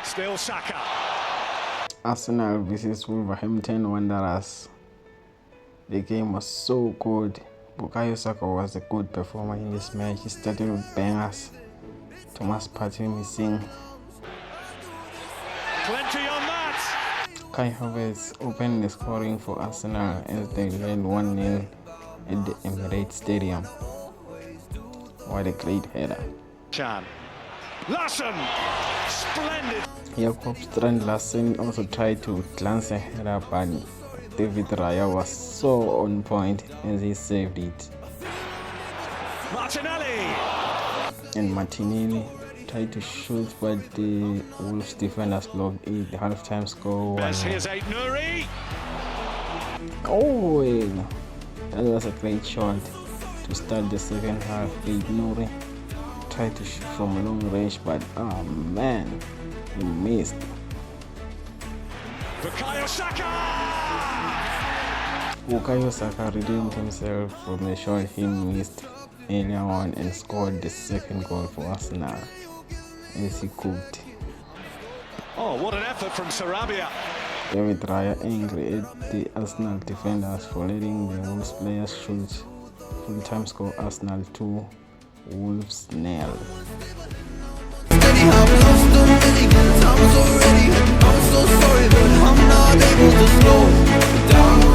Still Saka. Arsenal versus Wolverhampton Wanderers. The game was so good. Bukayo Saka was a good performer in this match. He started with bangers. Thomas Partey missing. Plenty on that. Kai Havertz opened the scoring for Arsenal as they led 1-0 at the Emirates Stadium. What a great header. Chan. Larsson. Splendid. Jakob Strand Larsen also tried to glance a header, but David Raya was so on point as he saved it. Martinelli. And Martinelli tried to shoot, but the Wolves defenders blocked it. The halftime score was Here's Aït-Nouri. Oh, that was a great shot to start the second half. Aït-Nouri tried to shoot from long range, but oh man, he missed. Bukayo Saka. Bukayo Saka redeemed himself from the shot he missed earlier on and scored the second goal for Arsenal as he cooked. Oh, what an effort from Sarabia. David Raya angry at the Arsenal defenders for letting the Wolves players shoot. Full-time score Arsenal 2, Wolves 0. I'm so sorry, but I'm not able to slow down.